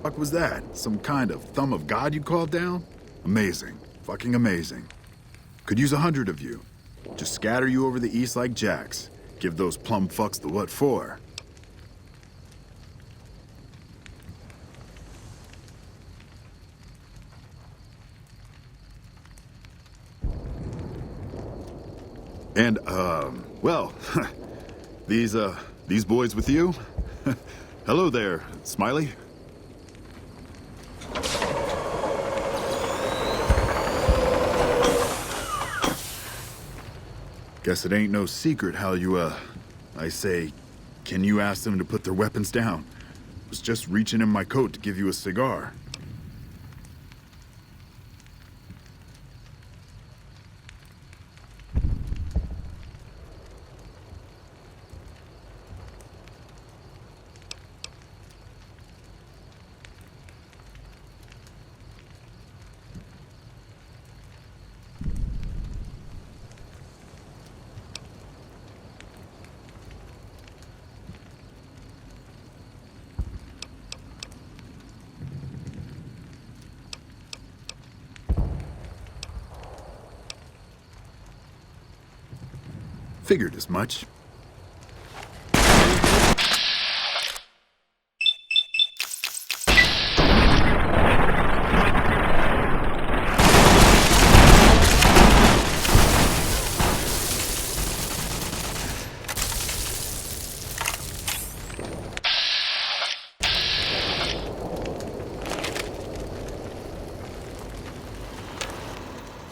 Fuck was that? Some kind of thumb of God you called down? Amazing. Fucking amazing. Could use 100 of you. Just scatter you over the east like jacks. Give those plum fucks the what for. And, well, these boys with you? Hello there, Smiley. Guess it ain't no secret how you, I say, can you ask them to put their weapons down? Was just reaching in my coat to give you a cigar. Figured as much.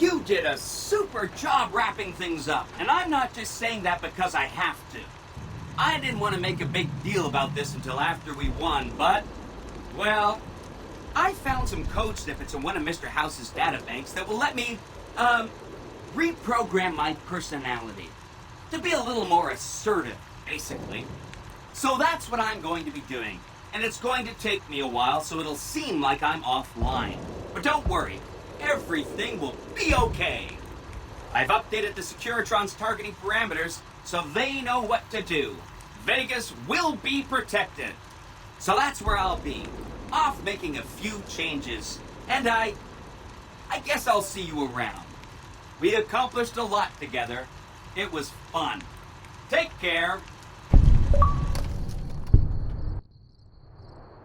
You did a super job wrapping things up, and I'm not just saying that because I have to. I didn't want to make a big deal about this until after we won, but, well, I found some code snippets in one of Mr. House's databanks that will let me, reprogram my personality to be a little more assertive, basically. So that's what I'm going to be doing, and it's going to take me a while, so it'll seem like I'm offline. But don't worry. Everything will be okay. I've updated the Securitron's targeting parameters so they know what to do. Vegas will be protected. So that's where I'll be, off making a few changes. And I guess I'll see you around. We accomplished a lot together. It was fun. Take care.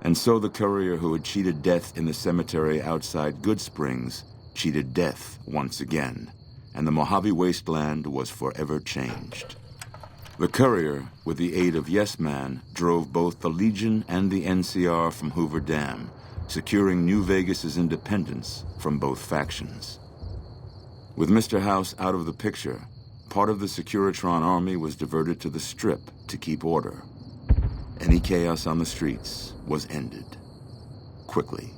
And so the courier who had cheated death in the cemetery outside Goodsprings cheated death once again, and the Mojave Wasteland was forever changed. The courier, with the aid of Yes Man, drove both the Legion and the NCR from Hoover Dam, securing New Vegas's independence from both factions. With Mr. House out of the picture, part of the Securitron army was diverted to the Strip to keep order. Any chaos on the streets was ended. Quickly.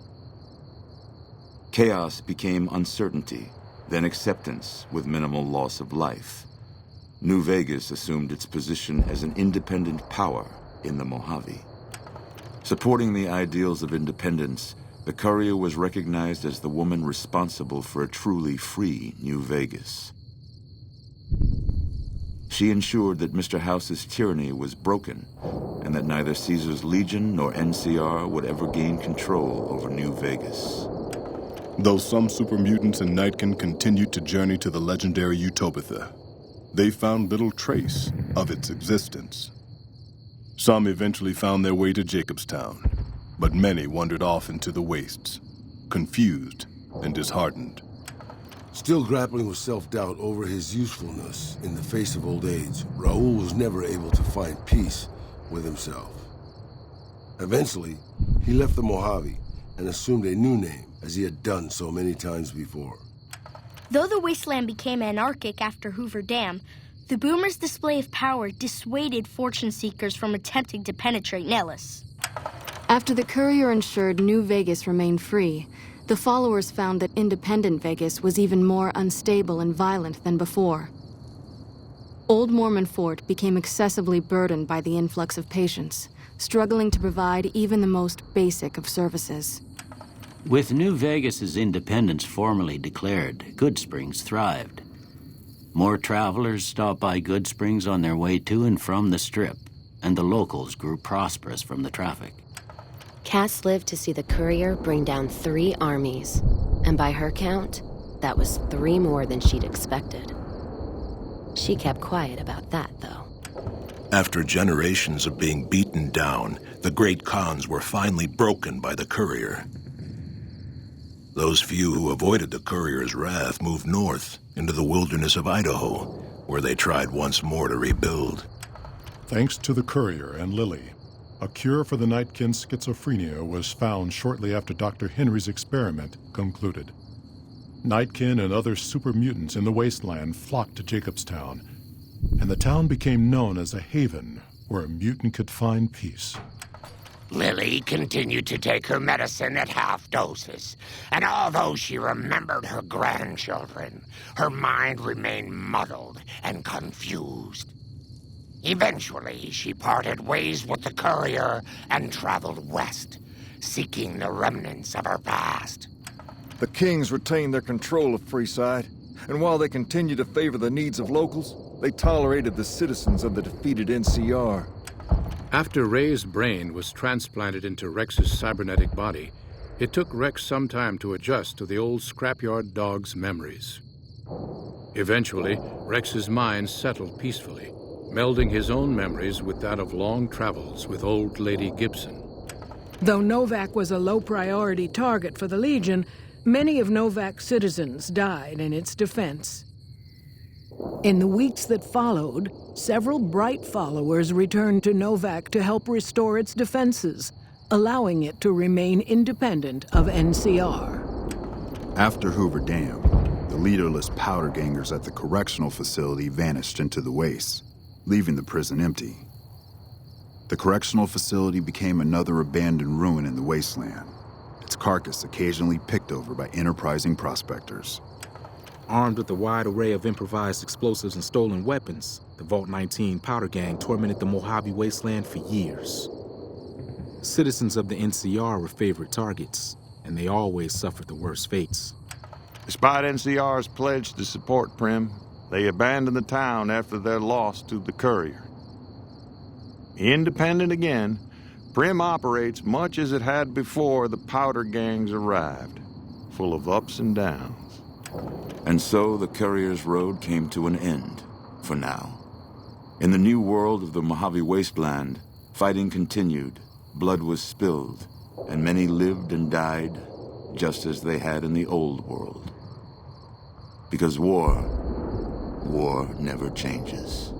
Chaos became uncertainty, then acceptance with minimal loss of life. New Vegas assumed its position as an independent power in the Mojave. Supporting the ideals of independence, the courier was recognized as the woman responsible for a truly free New Vegas. She ensured that Mr. House's tyranny was broken, and that neither Caesar's Legion nor NCR would ever gain control over New Vegas. Though some super mutants in Nightkin continued to journey to the legendary Utopia, they found little trace of its existence. Some eventually found their way to Jacobstown, but many wandered off into the wastes, confused and disheartened. Still grappling with self-doubt over his usefulness in the face of old age, Raoul was never able to find peace with himself. Eventually, he left the Mojave and assumed a new name, as he had done so many times before. Though the wasteland became anarchic after Hoover Dam, the Boomers' display of power dissuaded fortune seekers from attempting to penetrate Nellis. After the courier ensured New Vegas remained free, the followers found that independent Vegas was even more unstable and violent than before. Old Mormon Fort became excessively burdened by the influx of patients, struggling to provide even the most basic of services. With New Vegas's independence formally declared, Goodsprings thrived. More travelers stopped by Goodsprings on their way to and from the Strip, and the locals grew prosperous from the traffic. Cass lived to see the courier bring down 3 armies. And by her count, that was 3 more than she'd expected. She kept quiet about that, though. After generations of being beaten down, the Great Khans were finally broken by the courier. Those few who avoided the courier's wrath moved north into the wilderness of Idaho, where they tried once more to rebuild. Thanks to the courier and Lily, a cure for the Nightkin's schizophrenia was found shortly after Dr. Henry's experiment concluded. Nightkin and other super mutants in the wasteland flocked to Jacobstown, and the town became known as a haven where a mutant could find peace. Lily continued to take her medicine at half doses, and although she remembered her grandchildren, her mind remained muddled and confused. Eventually, she parted ways with the courier and traveled west, seeking the remnants of her past. The Kings retained their control of Freeside, and while they continued to favor the needs of locals, they tolerated the citizens of the defeated NCR. After Ray's brain was transplanted into Rex's cybernetic body, it took Rex some time to adjust to the old scrapyard dog's memories. Eventually, Rex's mind settled peacefully, melding his own memories with that of long travels with old Lady Gibson. Though Novak was a low-priority target for the Legion, many of Novak's citizens died in its defense. In the weeks that followed, several bright followers returned to Novak to help restore its defenses, allowing it to remain independent of NCR. After Hoover Dam, the leaderless powder gangers at the correctional facility vanished into the wastes, leaving the prison empty. The correctional facility became another abandoned ruin in the wasteland, its carcass occasionally picked over by enterprising prospectors. Armed with a wide array of improvised explosives and stolen weapons, the Vault 19 powder gang tormented the Mojave Wasteland for years. Citizens of the NCR were favorite targets, and they always suffered the worst fates. Despite NCR's pledge to support Prim, they abandoned the town after their loss to the courier. Independent again, Prim operates much as it had before the powder gangs arrived, full of ups and downs. And so the courier's road came to an end, for now. In the new world of the Mojave Wasteland, fighting continued, blood was spilled, and many lived and died just as they had in the old world. Because war never changes.